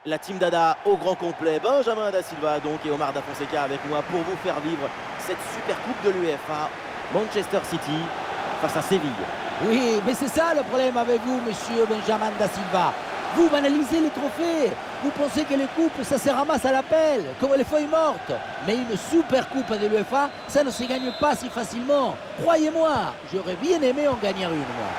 La team Dada au grand complet, Benjamin Da Silva donc et Omar Da Fonseca avec moi pour vous faire vivre cette super coupe de l'UEFA. Manchester City face à Séville. Oui, mais c'est ça le problème avec vous, monsieur Benjamin Da Silva. Vous banalisez les trophées. Vous pensez que les coupes, ça se ramasse à l'appel, comme les feuilles mortes. Mais une super coupe de l'UEFA, ça ne se gagne pas si facilement. Croyez-moi, j'aurais bien aimé en gagner une, moi.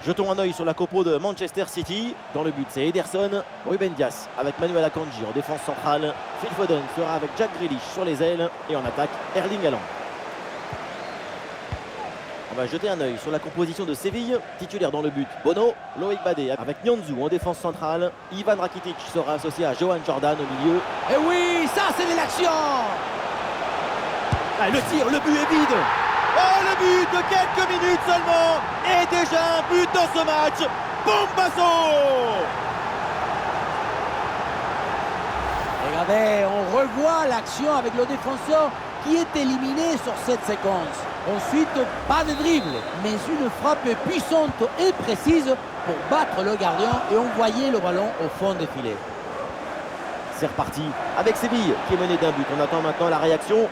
Jetons un œil sur la compo de Manchester City. Dans le but, c'est Ederson, Ruben Dias avec Manuel Akanji en défense centrale. Phil Foden sera avec Jack Grealish sur les ailes. Et en attaque, Erling Haaland. On va jeter un œil sur la composition de Séville. Titulaire dans le but, Bono, Loïc Badé avec Nianzou en défense centrale. Ivan Rakitic sera associé à Johan Jordan au milieu. Et oui, ça c'est de l'action. Ah, le tir, le but est vide. Oh, le but de quelques minutes seulement. Et déjà un but dans ce match. Bombasso! Regardez, on revoit l'action avec le défenseur qui est éliminé sur cette séquence. Ensuite, pas de dribble, mais une frappe puissante et précise pour battre le gardien et envoyer le ballon au fond des filets. C'est reparti avec Séville qui est mené d'un but. On attend maintenant la réaction.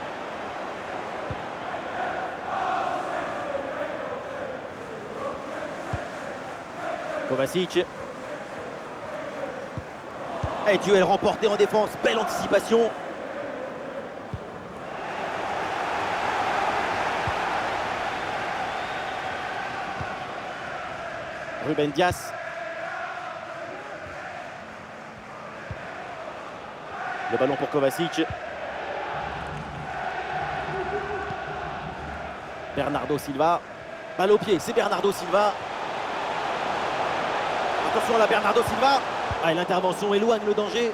Kovacic. Et duel remporté en défense. Belle anticipation. Ruben Dias. Le ballon pour Kovacic. Bernardo Silva. Balle au pied, c'est Bernardo Silva. Attention à la Bernardo Silva. Ah, l'intervention éloigne le danger.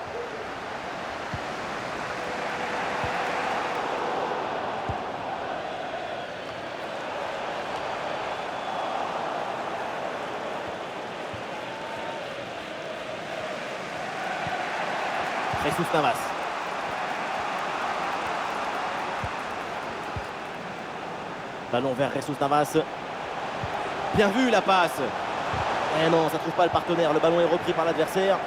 Jesus Navas. Ballon vers Jesus Navas. Bien vu la passe. Eh non, ça ne trouve pas le partenaire. Le ballon est repris par l'adversaire.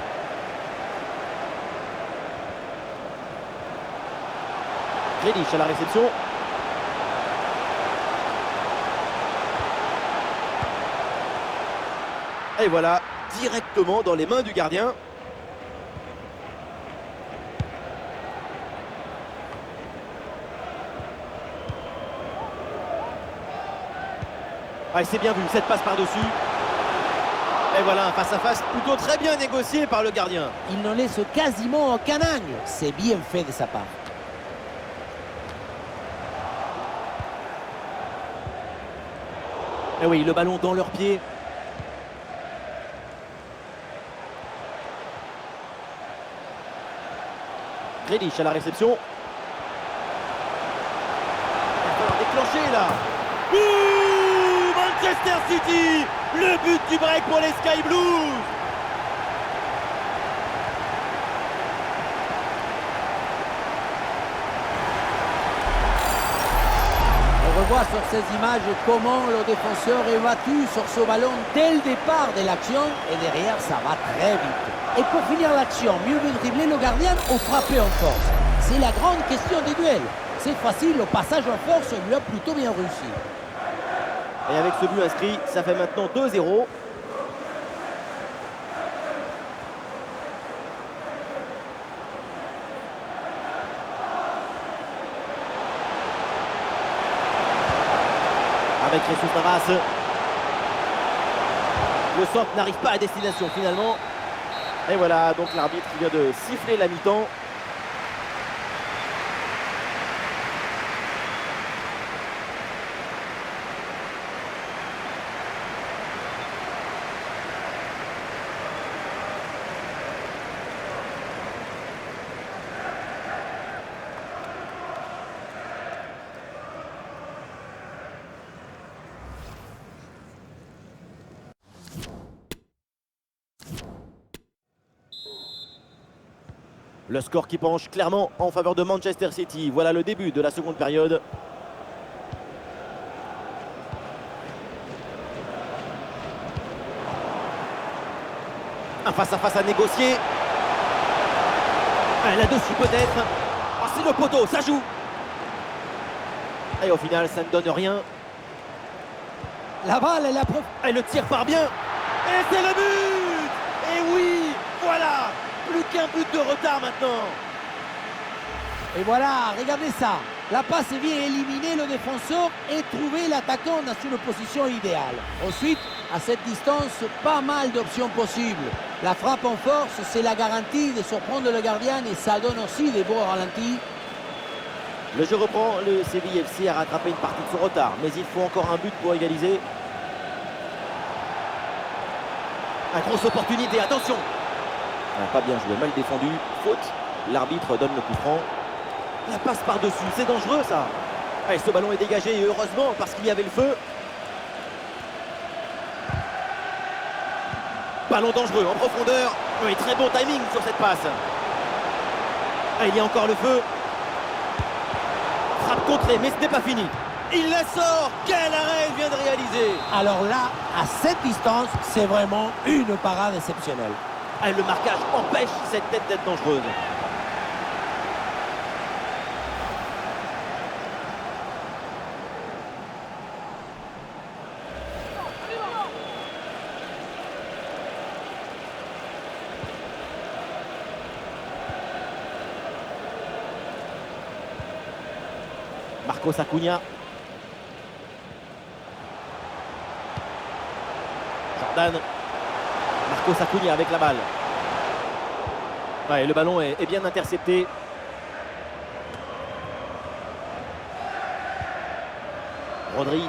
Grealish à la réception. Et voilà, directement dans les mains du gardien. Ah, c'est bien vu, cette passe par-dessus. Et voilà, un face-à-face plutôt très bien négocié par le gardien. Il ne laisse quasiment aucun angle. C'est bien fait de sa part. Et oui, le ballon dans leurs pieds. Grealish à la réception. Il va falloir déclencher là. Manchester City, le but du break pour les Sky Blues. On revoit sur ces images comment le défenseur est battu sur ce ballon dès le départ de l'action et derrière ça va très vite. Et pour finir l'action, mieux vaut dribbler le gardien ou frapper en force. C'est la grande question des duels. C'est facile, le passage en force lui a plutôt bien réussi. Et avec ce but inscrit, ça fait maintenant 2-0. Avec Jesus Navas. Le centre n'arrive pas à destination finalement. Et voilà, donc l'arbitre qui vient de siffler la mi-temps. Le score qui penche clairement en faveur de Manchester City. Voilà le début de la seconde période. Un face-à-face à négocier. Là-dessus peut-être. Oh, c'est le poteau, ça joue. Et au final, ça ne donne rien. La balle, elle a... Et le tir part bien. Et c'est le but. Et oui, voilà. Plus qu'un but de retard maintenant. Et voilà, regardez ça. La passe vient éliminer le défenseur et trouver l'attaquant dans une position idéale. Ensuite, à cette distance, pas mal d'options possibles. La frappe en force, c'est la garantie de surprendre le gardien et ça donne aussi des beaux ralentis. Le jeu reprend, le Séville FC a rattrapé une partie de son retard, mais il faut encore un but pour égaliser. Une grosse opportunité, attention. Pas bien joué, mal défendu, faute. L'arbitre donne le coup franc. La passe par-dessus, c'est dangereux ça. Allez, ce ballon est dégagé et heureusement parce qu'il y avait le feu. Ballon dangereux en profondeur. Oui, très bon timing sur cette passe. Ah, il y a encore le feu. Frappe contrée, mais ce n'est pas fini. Il la sort. Quel arrêt il vient de réaliser. Alors là, à cette distance, c'est vraiment une parade exceptionnelle. Ah, le marquage empêche cette tête d'être dangereuse. Marcos Acuna. Jordan. Marcos Acuna avec la balle. Ouais, le ballon est bien intercepté. Rodri.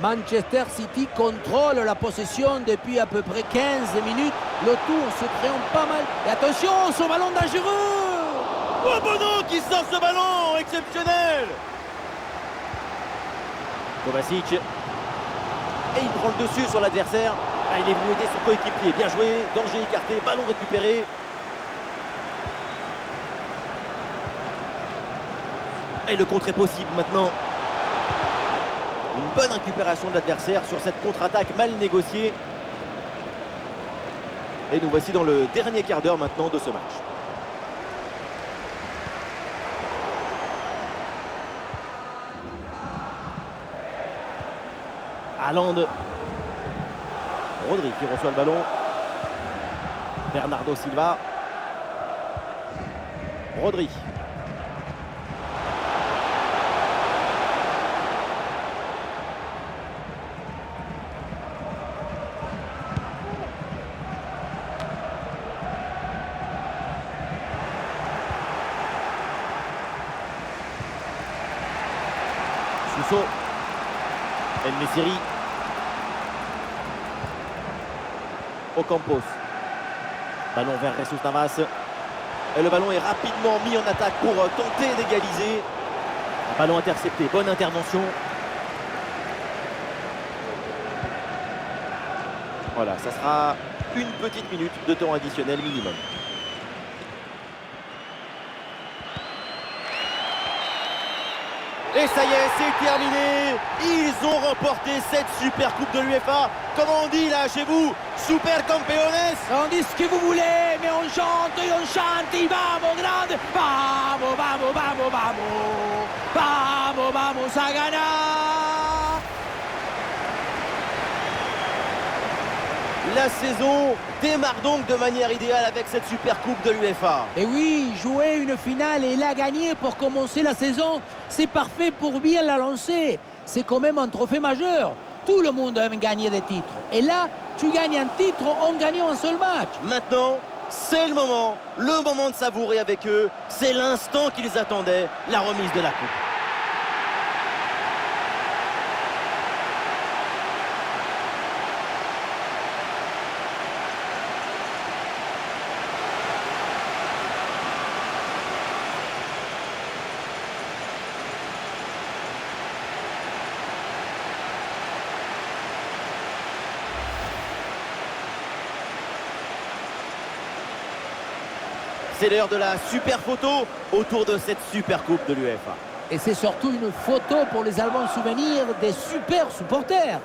Manchester City contrôle la possession depuis à peu près 15 minutes. Le tour se créant pas mal. Et attention, ce ballon dangereux. Oh Bono qui sort ce ballon exceptionnel. Kovacic. Et il prend le dessus sur l'adversaire. Ah, il est venu aider son coéquipier. Bien joué. Danger écarté. Ballon récupéré. Et le contre est possible maintenant. Une bonne récupération de l'adversaire sur cette contre-attaque mal négociée. Et nous voici dans le dernier quart d'heure maintenant de ce match. Haaland. Rodri qui reçoit le ballon. Bernardo Silva. Rodri. Suso. El-Messiri. Ocampos. Ballon vers Jesus Navas. Et le ballon est rapidement mis en attaque pour tenter d'égaliser. Ballon intercepté, bonne intervention. Voilà, ça sera une petite minute de temps additionnel minimum. Et ça y est, c'est terminé. Ils ont remporté cette super coupe de l'UEFA. Comment on dit là chez vous? Super campeones. On dit ce que vous voulez, mais on chante et on chante. Y vamos grande. Vamos, vamos, vamos, vamos. Vamos, vamos a ganar. La saison démarre donc de manière idéale avec cette super coupe de l'UEFA. Et oui, jouer une finale et la gagner pour commencer la saison, c'est parfait pour bien la lancer. C'est quand même un trophée majeur. Tout le monde aime gagner des titres. Et là, tu gagnes un titre en gagnant un seul match. Maintenant, c'est le moment de savourer avec eux. C'est l'instant qu'ils attendaient, la remise de la coupe. C'est l'heure de la super photo autour de cette super coupe de l'UEFA. Et c'est surtout une photo pour les Allemands souvenirs des super supporters.